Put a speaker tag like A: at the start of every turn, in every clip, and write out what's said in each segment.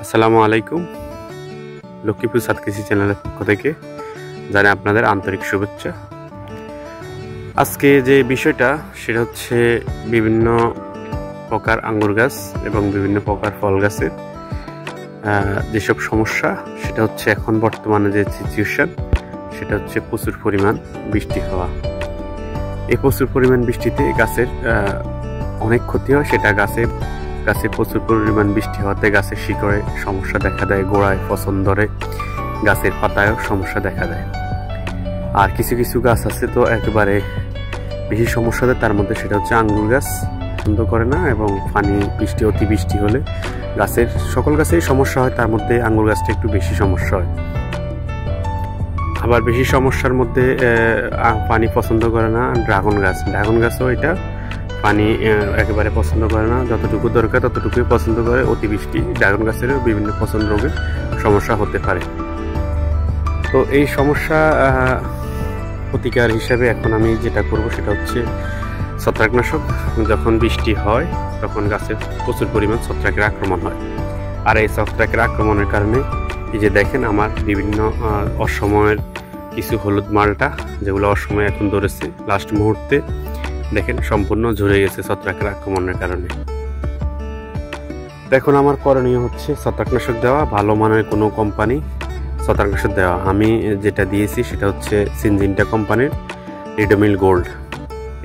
A: আসসালামু আলাইকুম। লক্ষ্মীপুর সাত কৃষি চ্যানেলের পক্ষ থেকে জানাই আপনাদের আন্তরিক শুভেচ্ছা। আজকে যে বিষয়টা সেটা হচ্ছে বিভিন্ন প্রকার আঙ্গুর গাছ এবং বিভিন্ন প্রকার ফল গাছের যেসব সমস্যা, সেটা হচ্ছে এখন বর্তমানে যে সিচুয়েশন সেটা হচ্ছে প্রচুর পরিমাণ বৃষ্টি হওয়া। এই প্রচুর পরিমাণ বৃষ্টিতে গাছের অনেক ক্ষতি হয়। সেটা গাছে প্রচুর পরিমাণ বৃষ্টি হওয়াতে গাছের শিকড়ে সমস্যা দেখা দেয়, গোড়ায় পচন ধরে, গাছের পাতায়ও সমস্যা দেখা দেয়। আর কিছু কিছু গাছ আছে তো একেবারে বেশি সমস্যা দেয়, তার মধ্যে সেটা হচ্ছে আঙ্গুর গাছ। বন্ধ করে না এবং অতিবৃষ্টি হলে গাছের সকল গাছেই সমস্যা হয়, তার মধ্যে আঙ্গুর গাছটা একটু বেশি সমস্যা হয়। আবার বেশি সমস্যার মধ্যে পানি পছন্দ করে না ড্রাগন গাছও এটা পানি একেবারে পছন্দ করে না, যতটুকু দরকার ততটুকুই পছন্দ করে। অতিবৃষ্টি ড্রাগন গাছেরও বিভিন্ন পছন্দ রোগের সমস্যা হতে পারে। তো এই সমস্যা প্রতিকার হিসাবে এখন আমি যেটা করব সেটা হচ্ছে ছত্রাকনাশক। যখন বৃষ্টি হয় তখন গাছে প্রচুর পরিমাণ ছত্রাকের আক্রমণ হয়। আর এই ছত্রাকের আক্রমণের কারণে এই যে দেখেন আমার বিভিন্ন অসময়ের কিছু হলুদ মালটা, যেগুলো অসময়ে এখন ধরেছে, লাস্ট মুহূর্তে দেখেন সম্পূর্ণ ঝরে গেছে ছত্রাকের আক্রমণের কারণে। এখন আমার করণীয় হচ্ছে ছত্রাকনাশক দেওয়া, ভালো মানের কোনো কোম্পানি ছত্রাকনাশক দেওয়া। আমি যেটা দিয়েছি সেটা হচ্ছে সিনজিনটা কোম্পানির রিডোমিল গোল্ড।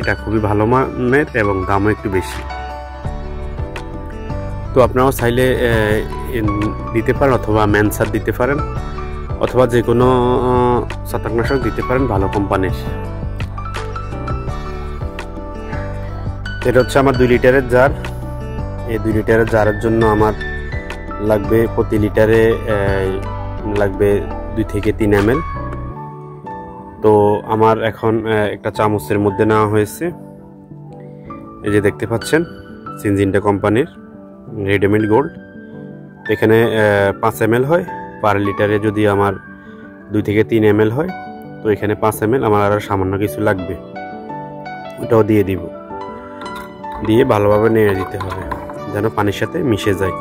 A: এটা খুবই ভালো মানের এবং দামও একটু বেশি। তো আপনারাও চাইলে দিতে পারেন, অথবা ম্যানসার দিতে পারেন, অথবা যে কোনো ছত্রাকনাশক দিতে পারেন ভালো কোম্পানির। এটা হচ্ছে আমার 2 লিটারের জার। এই 2 লিটারের জারের জন্য আমার লাগবে প্রতি লিটারে লাগবে 2 থেকে 3 ml। তো আমার এখন একটা চামচের মধ্যে নেওয়া হয়েছে, এই যে দেখতে পাচ্ছেন সিনজিনটা কোম্পানির রেডিমিল গোল্ড। এখানে 5 ml হয় পার লিটারে। যদি আমার 2 থেকে 3 ml হয় তো এখানে 5 ml আমার আর সামান্য কিছু লাগবে, ওটাও দিয়ে দিব। দিয়ে ভালোভাবে নেড়ে দিতে হবে যেন পানির সাথে মিশে যায়।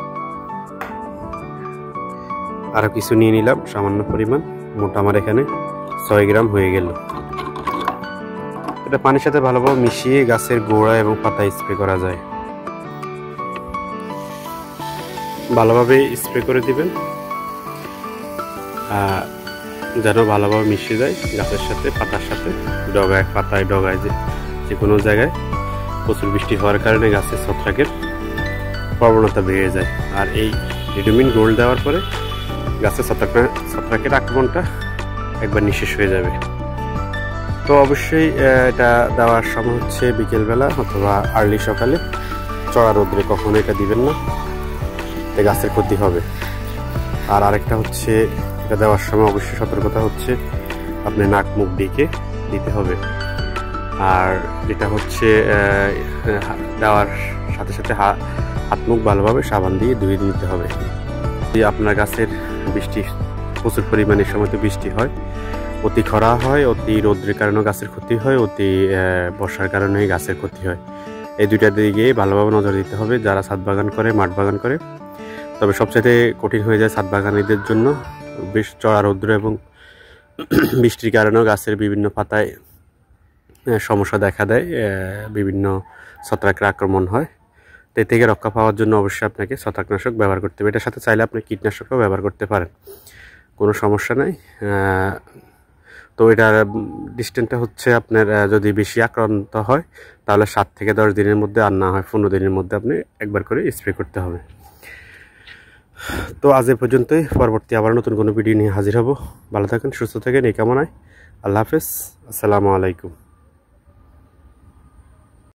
A: আরও কিছু নিয়ে নিলাম সামান্য পরিমাণ, মোটা আমার এখানে 6 গ্রাম হয়ে গেল। এটা পানির সাথে ভালোভাবে মিশিয়ে গাছের গোড়া এবং পাতায় স্প্রে করা যায়। ভালোভাবে স্প্রে করে দিবেন যেন ভালোভাবে মিশে যায় গাছের সাথে, পাতার সাথে, ডগায়, পাতায়, ডগায়, যে কোনো জায়গায়। প্রচুর বৃষ্টি হওয়ার কারণে গাছের ছত্রাকের প্রবণতা বেড়ে যায়। আর এই রিডোমিল গোল্ড দেওয়ার পরে গাছের ছত্রাকের আক্রমণটা একবার নিঃশেষ হয়ে যাবে। তো অবশ্যই এটা দেওয়ার সময় হচ্ছে বিকেলবেলা অথবা আর্লি সকালে। চড়া রোদ্রে কখনো এটা দিবেন না, এতে গাছের ক্ষতি হবে। আর আরেকটা হচ্ছে এটা দেওয়ার সময় অবশ্যই সতর্কতা হচ্ছে আপনি নাক মুখ ডেকে দিতে হবে। আর যেটা হচ্ছে দেওয়ার সাথে সাথে হাত মুখ ভালোভাবে সাবান দিয়ে ধুয়ে নিতে হবে। যদি আপনার গাছের প্রচুর পরিমাণে সময় তো বৃষ্টি হয়, অতি খরা হয়, অতি রৌদ্রের কারণে গাছের ক্ষতি হয়, অতি বর্ষার কারণে গাছের ক্ষতি হয়। এই দুইটার দিকে ভালোভাবে নজর দিতে হবে যারা ছাদ বাগান করে, মাঠ বাগান করে। তবে সবচেয়ে কঠিন হয়ে যায় ছাদ বাগানীদের জন্য। বেশ চড়া রৌদ্র এবং বৃষ্টির কারণেও গাছের বিভিন্ন পাতায় সমস্যা দেখা দেয়, বিভিন্ন ছত্রাকের আক্রমণ হয়। তো এ থেকে রক্ষা পাওয়ার জন্য অবশ্যই আপনাকে ছত্রাকনাশক ব্যবহার করতে হবে। এটার সাথে চাইলে আপনি কীটনাশকও ব্যবহার করতে পারেন, কোনো সমস্যা নাই। তো এটার ডিস্টেন্সটা হচ্ছে আপনার যদি বেশি আক্রান্ত হয় তাহলে 7 থেকে 10 দিনের মধ্যে, আর না হয় 15 দিনের মধ্যে আপনি একবার করে স্প্রে করতে হবে। তো আজ এ পর্যন্তই। পরবর্তী আবার নতুন কোনো ভিডিও নিয়ে হাজির হব। ভালো থাকেন, সুস্থ থাকেন, এই কামনায়। আল্লাহ হাফেজ, আসসালামু আলাইকুম।